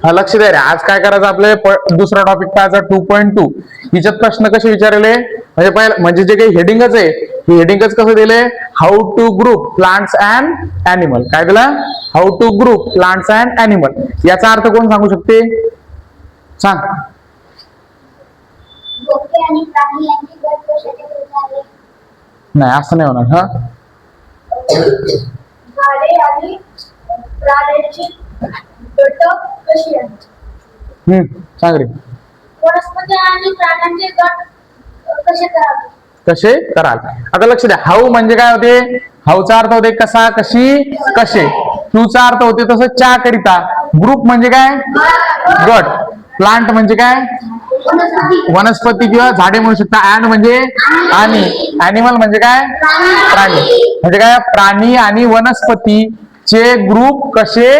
लक्ष द्या रे, आज काय करायचं आपल्याला दुसरा टॉपिक पाहायचा 2.2. हिच्यात प्रश्न कसे विचारले म्हणजे पहिला म्हणजे जे काही हेडिंगच आहे हे हेडिंगच कसं दिले, how to group plants and animal. काय दिला, how to group plants and animal. याचा अर्थ कोण सांगू शकते, सांग. नाही असं नाही होणार. हा झाडे आणि प्राण्यांची गट कशी आहेत? सांग रे. वनस्पती आणि प्राण्यांचे गट कसे करावे? कसे कराल. आता लक्ष द्या, हाऊ म्हणजे काय होते, हाऊचा अर्थ होते कसा, कशी, कसे. टूचा अर्थ होते तसं च्या करिता. ग्रुप म्हणजे काय, गट. प्लांट म्हणजे काय, वनस्पती किंवा झाडे म्हणू शकता. अँड म्हणजे आणि, अॅनिमल म्हणजे काय, प्राणी. म्हणजे काय, प्राणी आणि वनस्पतीचे ग्रुप कसे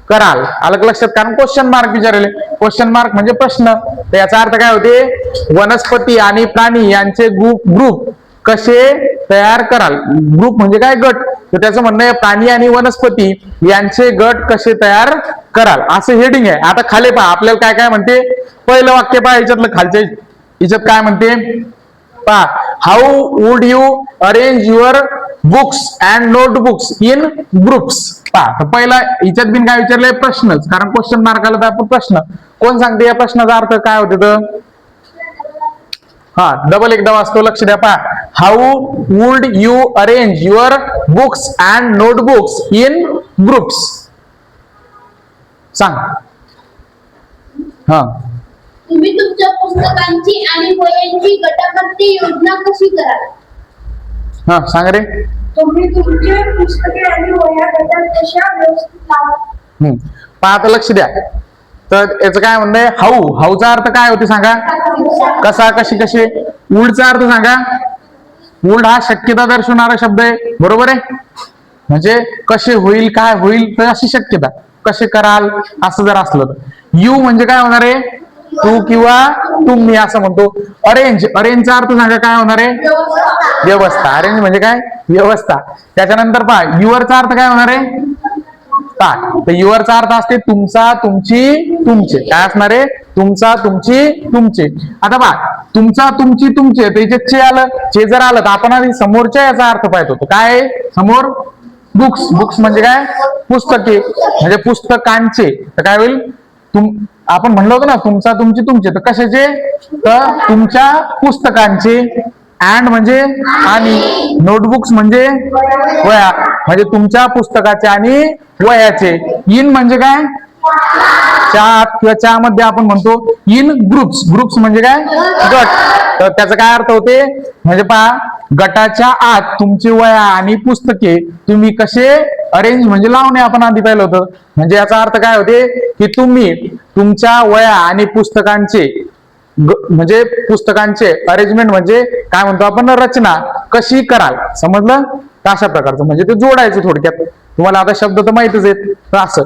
कराल. अलग लक्षात, कारण क्वेश्चन मार्क विचारले. क्वेश्चन मार्क म्हणजे प्रश्न. तर याचा अर्थ काय होते, वनस्पती आणि प्राणी यांचे ग्रुप कसे तयार कराल. ग्रुप म्हणजे काय, गट. तर त्याचं म्हणणं आहे प्राणी आणि वनस्पती यांचे गट कसे तयार कराल, असं हेडिंग आहे. आता खाली पहा आपल्याला काय काय म्हणते, पहिलं वाक्य पहा याच्यातलं, खालच्या याच्यात काय म्हणते पहा. How would you arrange your books and notebooks in groups. पहा, तर पहिला याच्यात बिन काय विचारलंय, प्रश्नच. कारण क्वेश्चन मार्क आला तर आपण प्रश्न. कोण सांगते या प्रश्नाचा अर्थ काय होते तर, हा डबल एकदा वाचतो, लक्ष द्या. पहा, how would you arrange your books and notebooks in groups. सांग. हा, तुम्ही तुमच्या पुस्तकांची आणि वह्यांची गटाबद्ध योजना कशी कराल? हा सांग रे. तुम्ही तुमचे पुस्तके आणि वह्या गटात कशा व्यवस्थित लावा? पहा आता लक्ष द्या. तर याचं काय म्हणणं आहे, हाऊ, हाऊचा अर्थ काय होते सांगा, कसा, कशी, कशी. वुडचा अर्थ सांगा. वुड हा शक्यता दर्शवणारा शब्द आहे, बरोबर आहे. म्हणजे कसे होईल, काय होईल, तर अशी शक्यता. कसे कराल असं जर असलं तर. यू म्हणजे काय होणार आहे, तू किंवा तुम्ही असं म्हणतो. अरेंज, अरेंजचा अर्थ सांगा काय होणार आहे, व्यवस्था. अरेंज म्हणजे काय, व्यवस्था. त्याच्यानंतर पहा, युअरचा अर्थ काय होणार आहे, तर युअरचा अर्थ असते तुमचा, तुमची, तुमचे. काय असणार आहे, तुमचा, तुमची, तुमचे. आता पहा, तुमचा, तुमची, तुमचे, त्याच्यात चे आलं. चे जर आलं तर आपण आधी समोरच्या याचा अर्थ पाहत होतो. काय समोर, बुक्स. बुक्स म्हणजे काय, पुस्तके. म्हणजे पुस्तकांचे. तर काय होईल, आपण म्हणलो होतो ना तुमचा, तुमची, तुमचे. तर कशाचे, तर तुमच्या पुस्तकांचे. अँड म्हणजे आणि, नोटबुक्स म्हणजे वह्या. म्हणजे तुमच्या पुस्तकाचे आणि वह्याचे. इन म्हणजे काय, च्या किंवा च्यामध्ये आपण म्हणतो इन ग्रुप्स. ग्रुप्स म्हणजे काय, गट. तर त्याचा काय अर्थ होते, म्हणजे पहा, गटाच्या आत तुमची वह्या आणि पुस्तके तुम्ही कसे अरेंज म्हणजे लावणे आपण आधी पाहिलं होतं. म्हणजे याचा अर्थ काय होते की तुम्ही तुमच्या वह्या आणि पुस्तकांचे म्हणजे पुस्तकांचे अरेंजमेंट म्हणजे काय म्हणतो आपण, रचना कशी कराल. समजलं, अशा प्रकारचं. म्हणजे ते जोडायचं थोडक्यात. तुम्हाला आता शब्द तर माहितच आहेत. तर असं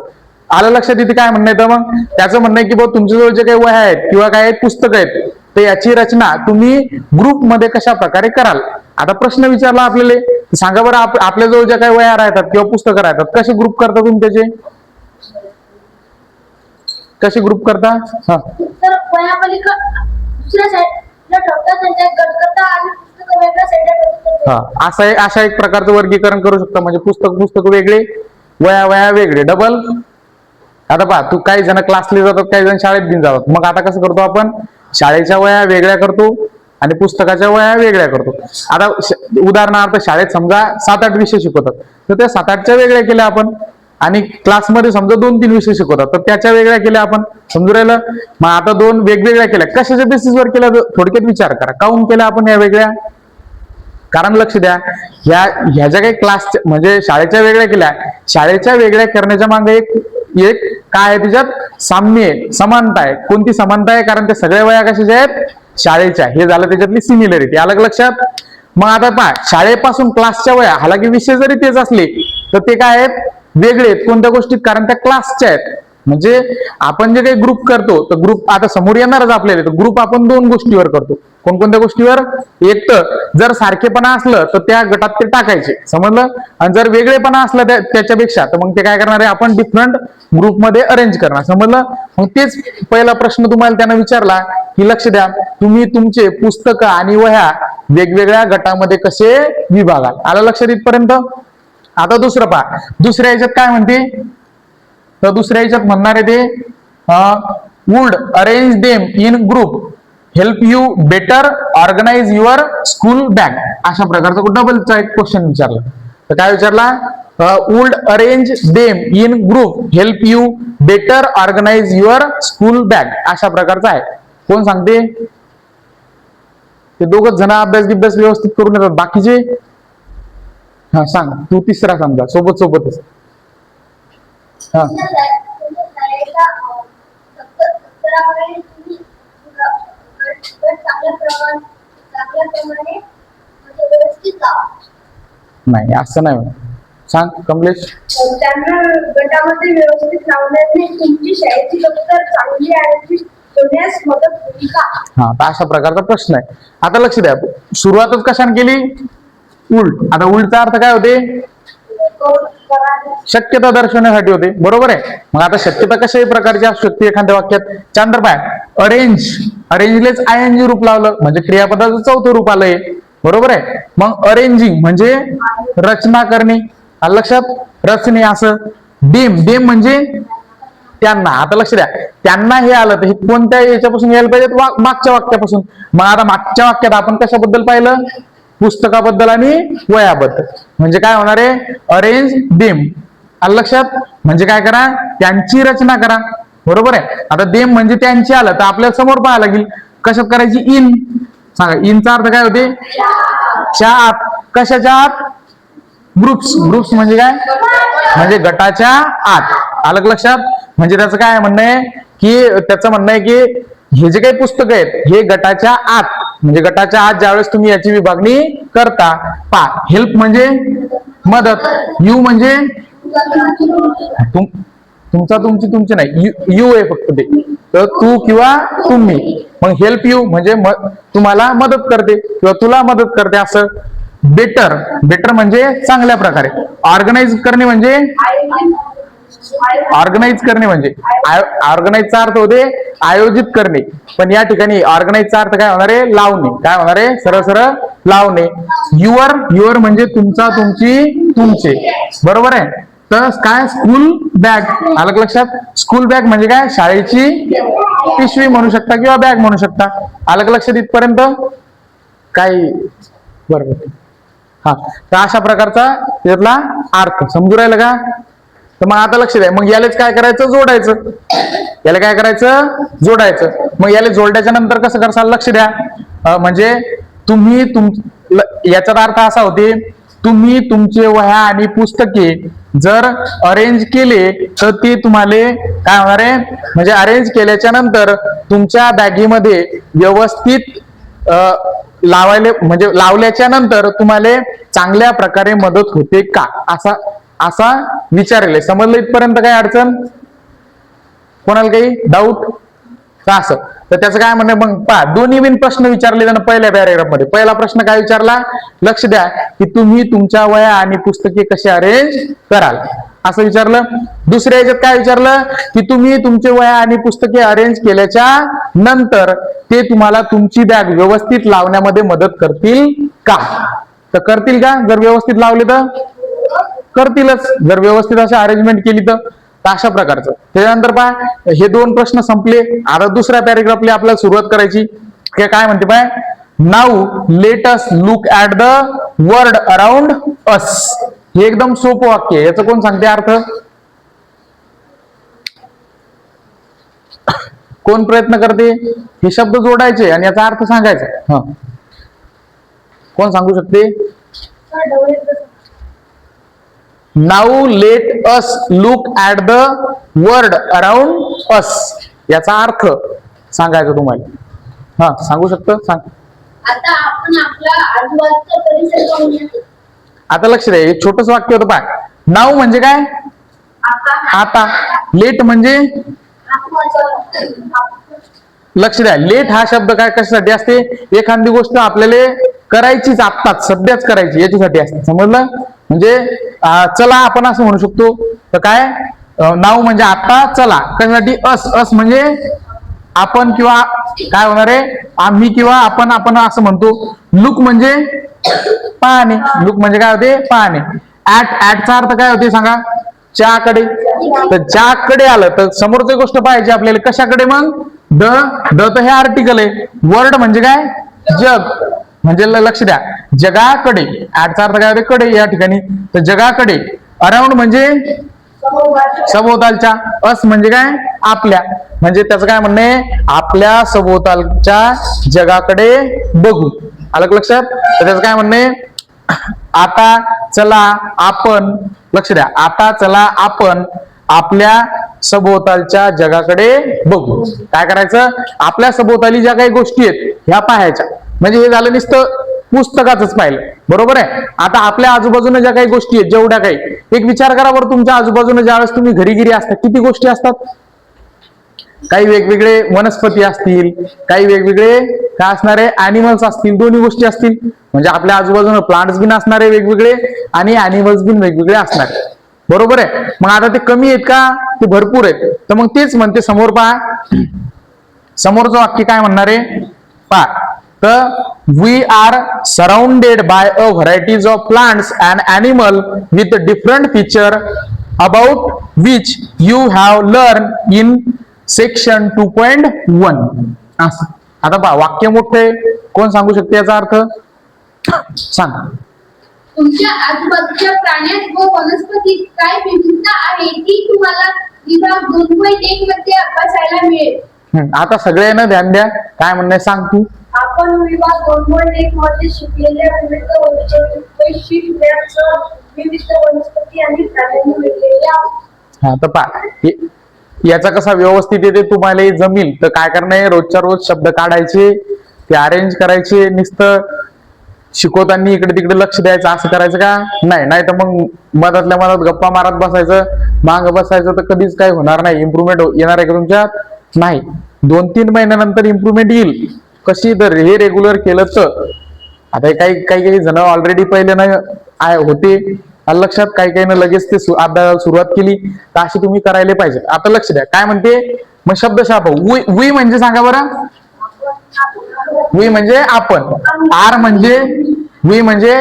आलं लक्षात इथे काय म्हणणं येतं, मग त्याचं म्हणणं आहे की बाबा तुमच्याजवळ जे काही वह्या आहेत किंवा काय पुस्तक आहेत तर याची रचना तुम्ही ग्रुपमध्ये कशा प्रकारे कराल. आता प्रश्न विचारला आपल्याला, सांगा बरं आपल्याजवळ ज्या काही वह्या राहतात किंवा पुस्तकं राहतात कसे ग्रुप करता तुम्ही त्याचे, कसे ग्रुप करता. हा, तर वह्या दुसऱ्या साईडला ठेवता, त्यांच्यात गट करता आणि पुस्तकं वेगळ्या साईडला ठेवता. हा, अशा एक प्रकारचं वर्गीकरण करू शकता. म्हणजे पुस्तक वेगळे, वह्या वेगळे, डबल. आता पहा, तू काही जण क्लासला जातात, काही जण शाळेत बिन जातात. मग आता कसं करतो आपण, शाळेच्या वह्या वेगळ्या करतो आणि पुस्तकाच्या वह्या वेगळ्या करतो. आता उदाहरणार्थ शाळेत समजा 7-8 विषय शिकवतात, तर त्या 7-8च्या वेगळ्या केल्या आपण. आणि क्लासमध्ये समजा 2-3 विषय शिकवतात तर त्याच्या वेगळ्या केल्या आपण. समजू राहिलं. मग आता 2 वेगवेगळ्या केल्या, कशाच्या बेसिसवर केल्या थोडक्यात विचार करा. काहून केल्या आपण या वेगळ्या. कारण लक्ष द्या, ह्या ज्या काही क्लासच्या म्हणजे शाळेच्या वेगळ्या केल्या, शाळेच्या वेगळ्या करण्याच्या मागे एक काय आहे, त्याच्यात साम्य आहे, समानता आहे. कोणती समानता आहे, कारण त्या सगळ्या वह्या कशाच्या आहेत, शाळेच्या. हे झालं त्याच्यातली सिमिलरिटी. अलग लक्षात. मग आता पहा, शाळेपासून क्लासच्या वह्या, हालाकी विषय जरी तेच असले तर ते काय आहेत, वेगळे आहेत. कोणत्या गोष्टीत, कारण त्या क्लासच्या आहेत. म्हणजे आपण जे काही ग्रुप करतो तर ग्रुप आता समोर येणारच आपल्याला, तर ग्रुप आपण 2 गोष्टीवर करतो. कोणकोणत्या गोष्टीवर? एक तर जर सारखेपणा असलं तर त्या गटात ते टाकायचे, समजलं? आणि जर वेगळेपणा असलं त्याच्यापेक्षा तर मग ते काय करणार आहे, आपण डिफरंट ग्रुपमध्ये अरेंज करणार, समजलं? मग तेच पहिला प्रश्न तुम्हाला त्यानं विचारला की लक्ष द्या, तुम्ही तुमचे पुस्तकं आणि वह्या वेगवेगळ्या गटामध्ये कसे विभागाल. आलं लक्षात इथपर्यंत? आता दुसरं पहा, दुसऱ्या याच्यात काय म्हणते, तर दुसऱ्या याच्यात म्हणणार आहे ते would arrange them in group help you better organise your school bag. अशा प्रकारचा डबलचा एक क्वेश्चन विचारला. तर काय विचारला? Would arrange them in group help you better organise your school bag. अशा प्रकारचा आहे. कोण सांगते? ते दोघच जण अभ्यास व्यवस्थित करून येतात, बाकीचे? हा सांग, तू तिसरा समजा सोबतच. हा नाही, असं नाही. सांग कमलेश. त्यांना गटामध्ये व्यवस्थित लावण्याने तुमची शाळेची दप्तर चांगली आयोजित होण्यास मदत होईल का? हा, तर अशा प्रकारचा प्रश्न आहे. आता लक्ष द्या, सुरुवातच कशाने केली? उलट. आता उलटचा अर्थ काय होते? शक्यता दर्शवण्यासाठी होते, बरोबर आहे. मग आता शक्यता कशाही प्रकारची असू शकते एखाद्या वाक्यात. चांदर पाय, अरेंजलेच आयएनजी रूप लावलं म्हणजे क्रियापदाचं चौथं रूप आलंय, बरोबर आहे. मग अरेंजिंग म्हणजे रचना करणे, आलं लक्षात? रचने. असं डेम म्हणजे त्यांना. आता लक्ष द्या, त्यांना हे आलं तर हे कोणत्या याच्यापासून यायला पाहिजे? मागच्या वाक्यापासून. मग आता मागच्या वाक्यात आपण कशाबद्दल पाहिलं? पुस्तकाबद्दल आणि वयाबद्दल. म्हणजे काय होणार आहे? Arrange them. आलं लक्षात? म्हणजे काय करा? त्यांची रचना करा, बरोबर आहे. आता देम म्हणजे त्यांची आलं तर आपल्याला समोर पाहायला लागेल कशात करायची? इन. सांगा, इनचा अर्थ काय होते? च्या आत. कशाच्या आत? ग्रुप्स म्हणजे काय? म्हणजे गटाच्या आत. आलं लक्षात? म्हणजे त्याचं काय म्हणणं आहे की हे जे काही पुस्तक आहेत हे गटाच्या आत, म्हणजे गटाच्या आत ज्यावेळेस तुम्ही याची विभागणी करता. हेल्प म्हणजे मदत, यू म्हणजे तुमची नाही, यू आहे फक्त ते, तर तू किंवा तुम्ही. मग हेल्प यू म्हणजे तुम्हाला मदत करते किंवा तुला मदत करते, असं. बेटर म्हणजे चांगल्या प्रकारे. ऑर्गनाइजचा अर्थ होते आयोजित करणे, पण या ठिकाणी ऑर्गनाइजचा अर्थ काय होणार आहे? लावणे. काय होणार आहे? सरळ लावणे. युअर म्हणजे तुमचा, तुमचे, बरोबर आहे. तर काय? School bag. आलं लक्षात? स्कूल बॅग म्हणजे काय? शाळेची पिशवी म्हणू शकता किंवा बॅग म्हणू शकता. आलं लक्षात इथपर्यंत? काही बरोबर. हा, तर अशा प्रकारचा त्यातला अर्थ समजू राहिला का? तर मग आता लक्ष द्या, मग यालाच काय करायचं? जोडायचं. याला काय करायचं? जोडायचं. मग याला जोडल्याच्या नंतर कसं करसाल? लक्ष द्या, म्हणजे याचा अर्थ असा होते, तुम्ही तुमचे वह्या आणि पुस्तके जर अरेंज केले तर ते तुम्हाला काय होणार आहे? म्हणजे अरेंज केल्याच्या नंतर तुमच्या बॅगीमध्ये व्यवस्थित लावल्याच्या नंतर तुम्हाला चांगल्या प्रकारे मदत होते का? असा विचारले. समजलं इथपर्यंत? काही अडचण? कोणाला काही डाऊट? असं तर त्याचं काय म्हणणं? मग पहा, दोन्ही बिन प्रश्न विचारले त्यांना पहिल्या पॅरेग्राफ मध्ये. पहिला प्रश्न काय विचारला? लक्ष द्या, की तुम्ही तुमच्या वह्या आणि पुस्तके कसे अरेंज कराल, असं विचारलं. दुसऱ्या याच्यात काय विचारलं? की तुम्ही तुमचे वह्या आणि पुस्तके अरेंज केल्याच्या नंतर ते तुम्हाला तुमची बॅग व्यवस्थित लावण्यामध्ये मदत करतील का? तर करतील का? जर व्यवस्थित लावले तर करतीलच, जर व्यवस्थित अशी अरेंजमेंट केली तर. अशा प्रकारचं. त्याच्यानंतर पहा, हे दोन प्रश्न संपले. आता दुसऱ्या पॅरेग्राफला आपल्याला सुरुवात करायची. काय म्हणते पाय? Now let us look at the word around us. हे एकदम सोपं वाक्य आहे. याचं कोण सांगते अर्थ? कोण प्रयत्न करते? हे शब्द जोडायचे आणि याचा अर्थ सांगायचा. हा, कोण सांगू शकते? Now let us look at the word around us. याचा अर्थ सांगायचा तुम्हाला. हा, सांगू शकतो? सांग. आता आपण आपला आजूबाजूचा परिसर पाहूया. आता लक्ष द्या, एक छोटस वाक्य होतं पहा. नाऊ म्हणजे काय? आता. लेट म्हणजे लक्ष द्या, लेट हा शब्द काय कशासाठी असते? एखादी गोष्ट आपल्याला करायचीच, आत्ताच सध्याच करायची याच्यासाठी असते, समजलं? म्हणजे चला आपण असं म्हणू शकतो. तर काय नाव म्हणजे आता, चला कशासाठी? अस म्हणजे आपण किंवा काय होणार आहे? आम्ही किंवा आपण, आपण असं म्हणतो. लुक म्हणजे पाहणे, लुक म्हणजे काय होते? पाहणे. ऍटचा अर्थ काय होते सांगा? च्याकडे. तर च्याकडे आलं तर समोरची गोष्ट पाहायची आपल्याला, कशाकडे? मग द तर हे आर्टिकल आहे. वर्ड म्हणजे काय? जग. म्हणजे लक्ष द्या, जगाकडे. ऍटचा अर्थ काय होते? कडे या ठिकाणी. तर जगाकडे. अराउंड म्हणजे सभोवतालच्या. अस म्हणजे काय? आपल्या. म्हणजे त्याचं काय म्हणणं आहे? आपल्या सभोवतालच्या जगाकडे बघू. आलं लक्षात? तर त्याचं काय म्हणणं आहे? आता चला आपण, लक्ष द्या, आता चला आपण आपल्या सभोवतालच्या जगाकडे बघू. काय करायचं? आपल्या सभोवताली ज्या काही गोष्टी आहेत ह्या पाहायच्या. म्हणजे हे झालं नुसतं पुस्तकाच पाहिलं, बरोबर आहे. आता आपल्या आजूबाजूने ज्या काही गोष्टी आहेत, जेवढ्या काही, एक विचार करा बरं, तुमच्या आजूबाजूने ज्यावेळेस तुम्ही घरी असता, किती गोष्टी असतात? काही वेगवेगळे वनस्पती असतील, काही वेगवेगळे काय असणारे अॅनिमल्स असतील, दोन्ही गोष्टी असतील. म्हणजे आपल्या आजूबाजूला प्लांट्स बिन असणारे वेगवेगळे आणि अॅनिमल्स बिन वेगवेगळे असणारे, बरोबर आहे. मग आता ते कमी आहेत का? ते भरपूर आहेत. तर मग तेच म्हणते समोर पहा, समोरचं वाक्य काय म्हणणार आहे पहा. तर we are surrounded by a varieties of plants and animal with different feature about which you have learn in section 2.1. असं. आता पहा, वाक्य मोठे, कोण सांगू शकते याचा अर्थ? सांगा. तुमच्या आजूबाजूच्या प्राण्यात व वनस्पतीत काय विविधता आहे ती तुम्हाला विभाग 2.1 मध्ये अभ्यासायला मिळेल. आता सगळ्यांना ध्यान द्या, काय म्हणणं सांग तू. आपण विभाग 2.1 मध्ये शिकलेल्या विविध वैशिष्ट्यांसह विविध वनस्पती आणि प्राण्यांनी वेगवेगळे आहोत. हा, तर पहा, याचा कसा व्यवस्थित येते तुम्हाला जमील तर काय करणे? रोजच्या रोज शब्द काढायचे, ते अरेंज करायचे. नुसतं शिकवताना इकडे तिकडे लक्ष द्यायचं असं करायचं का? नाही. नाही तर मग मधातल्या मधात गप्पा मारत बसायचं, माग बसायचं, तर कधीच काही होणार नाही. इम्प्रुव्हमेंट येणार आहे का तुमच्यात? नाही. 2-3 महिन्यानंतर इम्प्रुव्हमेंट येईल. कशी? तर हे रेग्युलर केलं तर. आता काही काही जण ऑलरेडी पहिले नाही होते लक्षात, काही काही लगेच ते अभ्यासाला सुरुवात केली, तर अशी तुम्ही करायला पाहिजे. आता लक्ष द्या, काय म्हणते? मग शब्दशः वी म्हणजे सांगा बरं. वी म्हणजे आपण. आर म्हणजे वी म्हणजे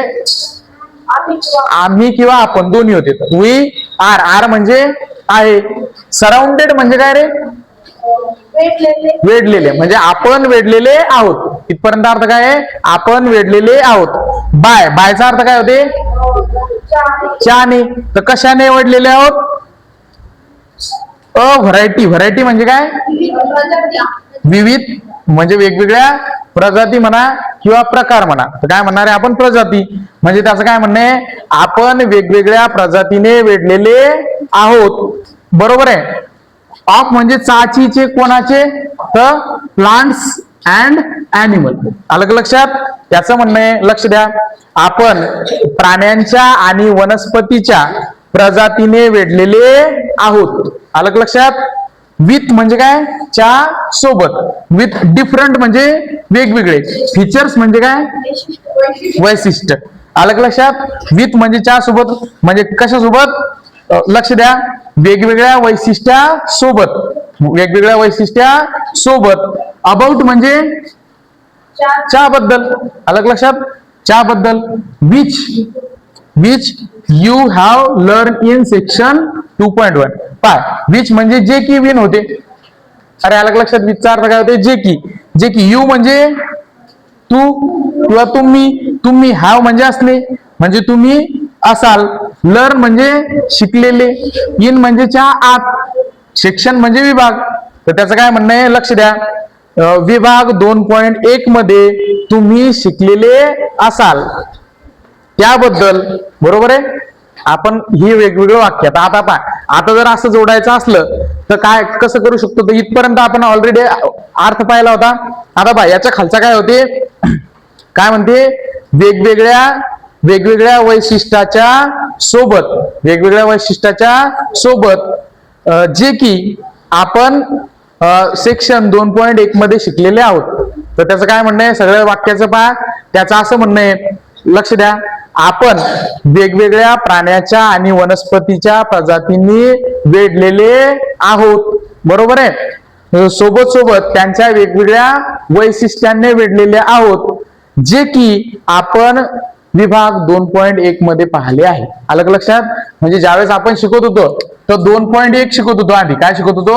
आम्ही किंवा आपण, दोन्ही होते. We R. आर म्हणजे आहे. सराउंडेड म्हणजे काय रे? वेढलेले. म्हणजे आपण वेढलेले आहोत. इथपर्यंत अर्थ काय आहे? आपण वेढलेले आहोत. बाय. बायचा अर्थ काय होते? चाने. तर कशाने वेढलेले आहोत? अ व्हरायटी. व्हरायटी म्हणजे काय? विविध म्हणजे वेगवेगळ्या प्रजाती म्हणा किंवा प्रकार म्हणा. तर काय म्हणणार आहे आपण? प्रजाती. म्हणजे त्याचं काय म्हणणं आहे? आपण वेगवेगळ्या प्रजातीने वेढलेले आहोत, बरोबर आहे. ऑफ म्हणजे चाचीचे, कोणाचे? तर प्लांट्स अँड अॅनिमल. आलं लक्षात? त्याचं म्हणणं आहे, लक्ष द्या, आपण प्राण्यांच्या आणि वनस्पतीच्या प्रजातीने वेढलेले आहोत. आलं लक्षात? विथ म्हणजे काय? च्या सोबत. विथ डिफरंट म्हणजे वेगवेगळे. फीचर्स म्हणजे काय? वैशिष्ट्य. आलं लक्षात? विथ म्हणजे च्या सोबत, म्हणजे कशा सोबत? लक्ष द्या, वेगवेगळ्या वैशिष्ट्या सोबत. वेगवेगळ्या वैशिष्ट्या सोबत. अबाउट म्हणजे च्या बद्दल. आलं लक्षात? च्या बद्दल. Which you have learn in section 2.1. पाय. विच म्हणजे जे की विन होते. अरे आलं लक्षात? विचचा अर्थ काय होते? जे की. जे की. यू म्हणजे तू किंवा तुम्ही. तुम्ही. हॅव म्हणजे असले, म्हणजे तुम्ही असाल. लर्न म्हणजे शिकलेले. इन म्हणजे च्या आत. सेक्शन म्हणजे विभाग. तर त्याचं काय म्हणणं आहे? लक्ष द्या, विभाग 2.1 मध्ये तुम्ही शिकलेले असाल त्याबद्दल, बरोबर आहे. आपण ही वेगवेगळं वाक्य. आता पहा, आता जर असं जोडायचं असलं तर काय कसं करू शकतो? तर इथपर्यंत आपण ऑलरेडी अर्थ पाहिला होता. आता पहा, याच्या खालचा काय होते? काय म्हणते? वेगवेगळ्या वैशिष्ट्याच्या सोबत. वेगवेगळ्या वैशिष्ट्याच्या सोबत जे की आपण सेक्शन 2.1 मध्ये शिकलेले आहोत. तर त्याचं काय म्हणणं आहे, सगळ्या वाक्याचं पहा. त्याचं असं म्हणणं आहे, लक्ष द्या, आपण वेगवेगळ्या प्राण्याच्या आणि वनस्पतीच्या प्रजातींनी वेढलेले आहोत. बरोबर आहे. सोबत सोबत त्यांच्या वेगवेगळ्या वैशिष्ट्यांनी वेढलेले आहोत, जे की आपण विभाग 2.1 मध्ये पाहिले आहे. आलं का लक्षात? म्हणजे ज्यावेळेस आपण शिकत होतो तर 2.1 शिकत होतो. आधी काय शिकत होतो?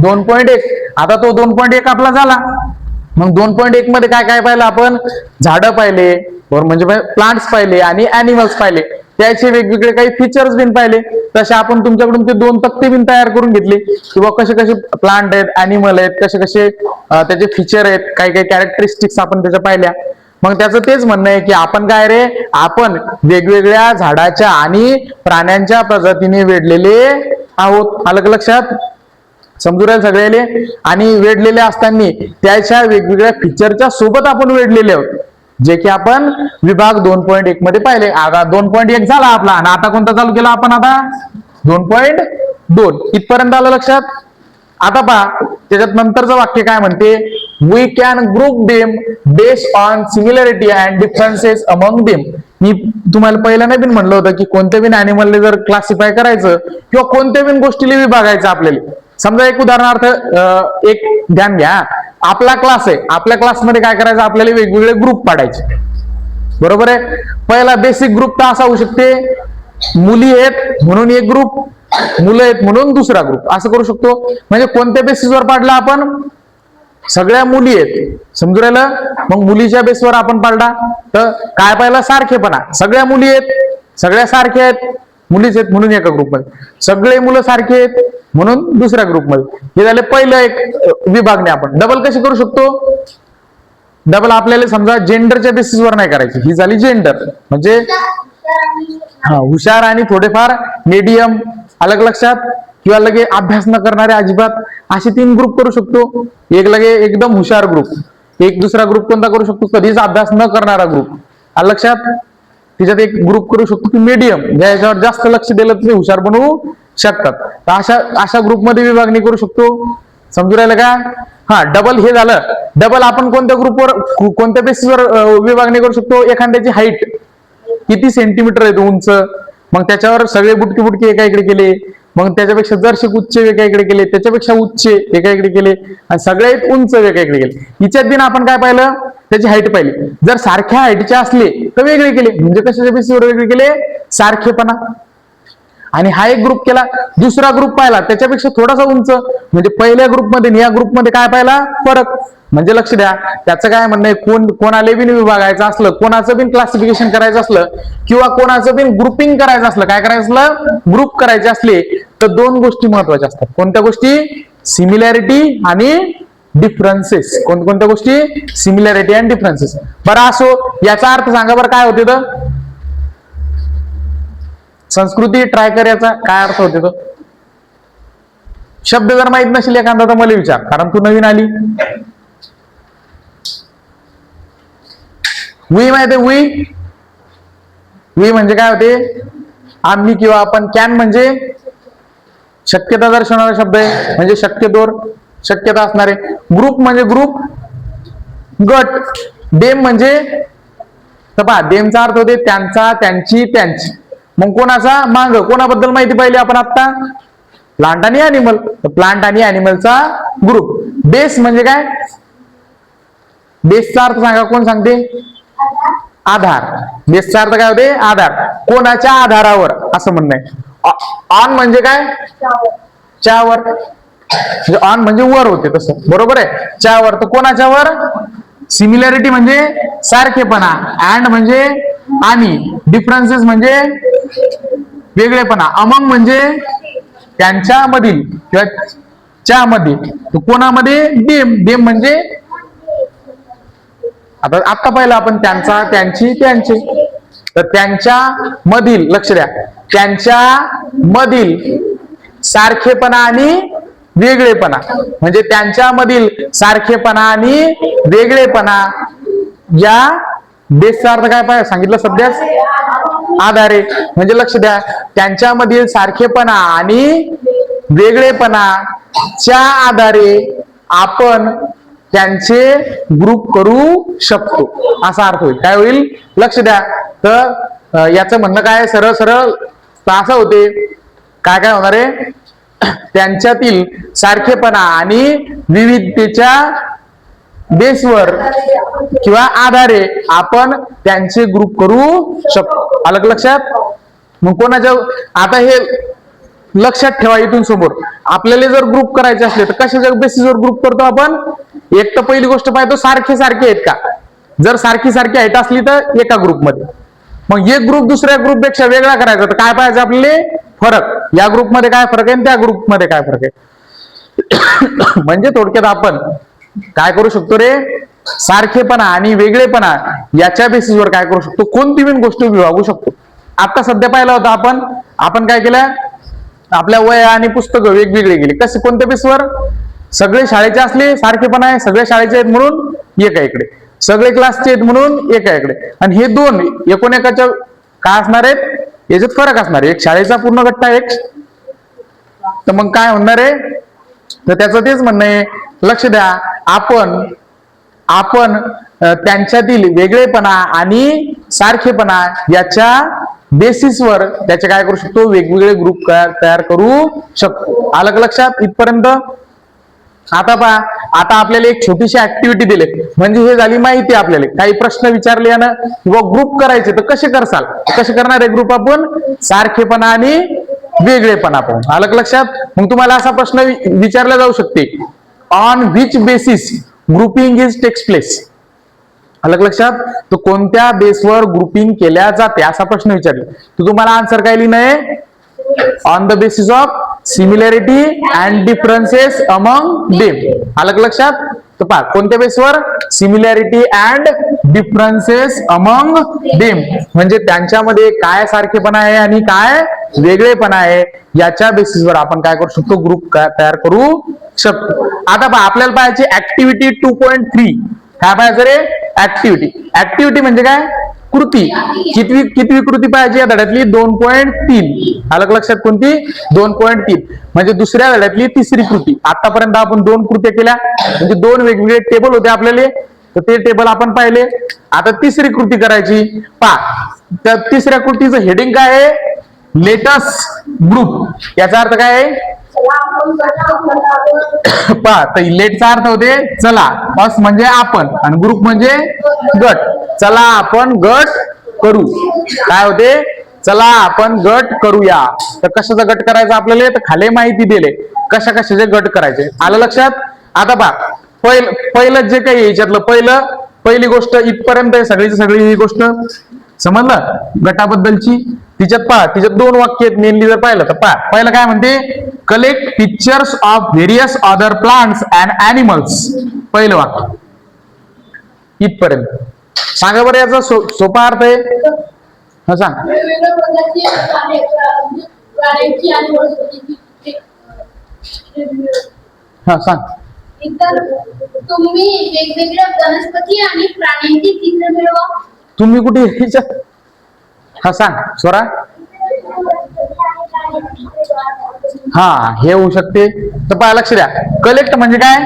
2.1. आता तो 2.1 आपला झाला. मग 2.1 मध्ये काय काय पाहिलं आपण? झाडं पाहिले, बरोबर, म्हणजे प्लांट्स पाहिले आणि अॅनिमल्स पाहिले. त्याचे वेगवेगळे काही फीचर्स बिन पाहिले. तसे आपण तुमच्याकडून ते 2 तक्ते बिन तयार करून घेतले, किंवा कसे कसे प्लांट आहेत, अॅनिमल आहेत, कसे कसे त्याचे फीचर आहेत, काही काही कॅरेक्टरिस्टिक्स आपण त्याच्या पाहिल्या. मग त्याचं तेच म्हणणं आहे की आपण काय रे, आपण वेगवेगळ्या झाडाच्या आणि प्राण्यांच्या प्रजातीने वेढलेले आहोत. आलं का लक्षात? समजू राहील सगळ्याले? आणि वेढलेले असताना त्याच्या वेगवेगळ्या फीचरच्या सोबत आपण वेढलेले आहोत, जे की आपण विभाग 2.1 मध्ये पाहिले. आता 2.1 झाला आपला, आणि आता कोणता चालू केला आपण? आता 2.2. इथपर्यंत आलं लक्षात? आता पहा, त्याच्यात नंतरचं वाक्य काय म्हणते? We can group them based on similarity and differences among them. मी तुम्हाला पहिला नाही बिन म्हणलं होतं की कोणत्या बिन अॅनिमलने जर क्लासिफाय करायचं किंवा कोणत्या बिन गोष्टीला विभागायचं आपल्याला. समजा एक उदाहरणार्थ एक ध्यान घ्या, आपला क्लास आहे, आपल्या क्लासमध्ये काय करायचं? आपल्याला वेगवेगळे ग्रुप पाडायचे. बरोबर आहे. पहिला बेसिक ग्रुप तर असा होऊ शकते, मुली आहेत म्हणून एक ग्रुप, मुलं आहेत म्हणून दुसरा ग्रुप, असं करू शकतो. म्हणजे कोणत्या बेसिसवर पाडला आपण? सगळ्या मुली आहेत, समजू राहिलं? मग मुलीच्या बेसवर आपण पाडला तर काय पाहिलं? सारखेपणा. सगळ्या मुली आहेत, सगळ्या सारख्या आहेत, मुलीच आहेत म्हणून एका ग्रुपमध्ये, सगळे मुलं सारखे आहेत म्हणून दुसऱ्या ग्रुपमध्ये. हे झाले पहिलं एक विभागणे. आपण डबल कशी करू शकतो? डबल आपल्याला समजा जेंडरच्या बेसिसवर नाही करायची. ही झाली जेंडर, म्हणजे हुशार आणि थोडेफार मीडियम. अलग लक्षात? किंवा लगे अभ्यास न करणारे अजिबात, असे 3 ग्रुप करू शकतो. एक लगे एकदम हुशार ग्रुप, एक दुसरा ग्रुप कोणता करू शकतो? कधीच अभ्यास न करणारा ग्रुप. आलं लक्षात? त्याच्यात एक ग्रुप करू शकतो की मीडियम, ज्याच्यावर जास्त लक्ष दिलं तर ते हुशार बनवू शकतात. तर अशा ग्रुपमध्ये विभागणी करू शकतो. समजू राहिलं का? हा, डबल हे झालं. डबल आपण कोणत्या ग्रुपवर, कोणत्या बेसिसवर विभागणी करू शकतो? एखाद्याची हाईट किती सेंटीमीटर आहे, उंच, मग त्याच्यावर सगळे बुटके बुटके एका इकडे केले, मग त्याच्यापेक्षा जरसे उच्च एका इकडे केले, त्याच्यापेक्षा उच्च एका इकडे केले, आणि सगळ्यात उंच एका इकडे केले. हिच्यात बिन आपण काय पाहिलं? त्याची हाईट पाहिली. जर सारख्या हाईटचे असले तर वेगळे केले. म्हणजे कशाच्या बेसिसवर वेगळे केले? सारखेपणा. आणि हा एक ग्रुप केला. दुसरा ग्रुप पाहिला त्याच्यापेक्षा थोडासा उंच, म्हणजे पहिल्या ग्रुपमध्ये आणि या ग्रुपमध्ये काय पाहिला? फरक. म्हणजे लक्ष द्या, त्याचं काय म्हणणं आहे, कोणाला बिन विभागायचं असलं, कोणाचं बिन क्लासिफिकेशन करायचं असलं, किंवा कोणाचं बिन ग्रुपिंग करायचं असलं, काय करायचं असलं? ग्रुप करायचे असले तर 2 गोष्टी महत्वाच्या असतात. कोणत्या गोष्टी? सिमिलॅरिटी आणि डिफरन्सेस. कोणत्या गोष्टी? सिमिलॅरिटी आणि डिफरन्सेस. बरं असो, याचा अर्थ सांगा बरं काय होते? तर संस्कृती ट्राय कर, याचा काय अर्थ होते? तो शब्द जर माहित नसेल एखादा तर मला विचार, कारण तू नवीन आली. वी माहिती? वी म्हणजे काय होते? आम्ही किंवा आपण. कॅन म्हणजे शक्यता दर्शवणारा शब्द आहे, म्हणजे शक्यता असणारे. ग्रुप म्हणजे ग्रुप, गट. डेम म्हणजे पहा, डेमचा अर्थ होते त्यांचा, त्यांची, त्यांची. मग कोणाचा? मांग. कोणाबद्दल माहिती पाहिली आपण आता? प्लांट आणि अॅनिमल. प्लांट आणि अॅनिमलचा ग्रुप. बेस म्हणजे काय? बेसचा अर्थ सांगा, कोण सांगते? आधार. बेसचा अर्थ काय होते? आधार. कोणाच्या आधारावर, असं म्हणणं आहे. ऑन म्हणजे काय? च्यावर. ऑन म्हणजे वर होते, तसं बरोबर आहे. च्यावर. तर कोणाच्या वर? सिमिलॅरिटी म्हणजे सारखेपणा, अँड म्हणजे आणि, डिफरन्सेस म्हणजे वेगळेपणा, अमंग म्हणजे त्यांच्यामधील किंवा च्यामध्ये. कोणामध्ये? डेम. डेम म्हणजे आता पाहिलं आपण त्यांचा, त्यांची, त्यांचे. तर त्यांच्या मधील, लक्ष द्या, त्यांच्या मधील सारखेपणा आणि वेगळेपणा. म्हणजे त्यांच्यामधील सारखेपणा आणि वेगळेपणा या बेसचा अर्थ काय पाहिजे सांगितलं? सध्याच आधारे. म्हणजे लक्ष द्या, त्यांच्यामधील सारखेपणा आणि वेगळेपणा च्या आधारे आपण त्यांचे ग्रुप करू शकतो असा अर्थ होईल. काय होईल लक्ष द्या. तर याचं म्हणणं काय सरळ सरळ असं होते. काय काय होणार आहे त्यांच्यातील सारखेपणा आणि विविधतेच्या बेसवर किंवा आधारे आपण त्यांचे ग्रुप करू शकतो. आलं लक्षात. मग कोणाच्या आता हे लक्षात ठेवा इथून समोर आपल्याला जर ग्रुप करायचे असले तर कशाच्या बेसिसवर ग्रुप करतो आपण. एक तर पहिली गोष्ट पाहतो सारखे सारखे आहेत का. जर सारखी सारखी आहेत असली तर एका ग्रुपमध्ये. मग एक ग्रुप दुसऱ्या ग्रुपपेक्षा वेगळा करायचा तर काय पाहिजे आपल्याला फरक. या ग्रुपमध्ये काय फरक आहे आणि त्या ग्रुपमध्ये काय फरक आहे. म्हणजे थोडक्यात आपण काय करू शकतो रे सारखेपणा आणि वेगळेपणा याच्या बेसिसवर काय करू शकतो कोणती पण गोष्ट विभागू शकतो. आता सध्या पाहिलं होतं आपण काय केलं आपल्या वया आणि पुस्तकं वेगवेगळे गेले कसे कोणत्या बेसवर. सगळे शाळेचे असले सारखेपणा आहे सगळे शाळेचे आहेत म्हणून एका इकडे सगळे क्लासचे आहेत म्हणून एका इकडे आणि हे दोन एकूण एकाच्या काय असणार आहेत याच्यात फरक असणार आहे. एक शाळेचा पूर्ण गट्टा एक तर मग काय होणार आहे तर त्याचं तेच म्हणणं आहे. लक्ष द्या आपण त्यांच्यातील वेगळेपणा आणि सारखेपणा याच्या बेसिसवर त्याचे काय करू शकतो वेगवेगळे ग्रुप तयार करू शकतो. आलं लक्षात इथपर्यंत. आता पहा आता आपल्याला एक छोटीशी ऍक्टिव्हिटी दिली म्हणजे हे झाली माहिती. आपल्याला काही प्रश्न विचारले ना किंवा ग्रुप करायचे तर कसे करसाल कसे करणार आहे ग्रुप आपण सारखेपणा आणि वेगळेपणा आपण. आलं लक्षात. मग तुम्हाला असा प्रश्न विचारला जाऊ शकते on which basis grouping is takes place. आलं लक्षात. तर कोणत्या बेसवर ग्रुपिंग केल्या जाते असा प्रश्न विचारला तर तुम्हाला आन्सर काय लिहिणं आहे on the basis of similarity and differences among them. आलं लक्षात. तर पहा कोणत्या बेसवर similarity and differences among them म्हणजे त्यांच्यामध्ये काय सारखेपणा आहे आणि काय वेगळेपणा आहे याच्या बेसिसवर आपण काय करू शकतो ग्रुप तयार करू शकतो. आता पहा आपल्याला पाहायची ऍक्टिव्हिटी 2.3. काय पाहायचं रे ऍक्टिव्हिटी म्हणजे काय कृती. कितवी कृती पाहिजे या धड्यातली 2.3. आलं लक्षात कोणती 2.3 म्हणजे दुसऱ्या धड्यातली तिसरी कृती. आतापर्यंत आपण 2 कृत्या केल्या म्हणजे 2 वेगवेगळे टेबल होते आपल्याला तर ते टेबल आपण पाहिले. आता तिसरी कृती करायची. पहा त्या तिसऱ्या कृतीचं हेडिंग काय आहे लेटस ग्रुप. याचा अर्थ काय आहे पहा तर लेटचा अर्थ होते चला अस म्हणजे आपण आणि ग्रुप म्हणजे गट. चला आपण गट करू. काय होते चला आपण गट करूया. तर कशाचा गट करायचा आपल्याला तर खाली माहिती दिले कशा कशाचे गट करायचे. आलं लक्षात. आता पहा पहिलं जे काही याच्यातलं पहिली गोष्ट इथपर्यंत सगळीची सगळी ही गोष्ट समजलं गटाबद्दलची. तिच्यात 2 वाक्य आहेत मेनली जर पाहिलं तर पहा पहिलं काय म्हणते collect pictures of various other plants and animals. पहिलं वाक्य इथपर्यंत. सांगा बरं याचा सोपा अर्थ आहे. हा सांग. वेगवेगळ्या प्रकारची प्राण्यांची आणि वनस्पतीची हा सांग. इतर तुम्ही वेगवेगळ्या वनस्पती आणि प्राण्यांची चित्र मिळवा. तुम्ही कुठे याच्यात हा सांग स्वरा. हा हे होऊ शकते. तर पहा लक्ष द्या कलेक्ट म्हणजे काय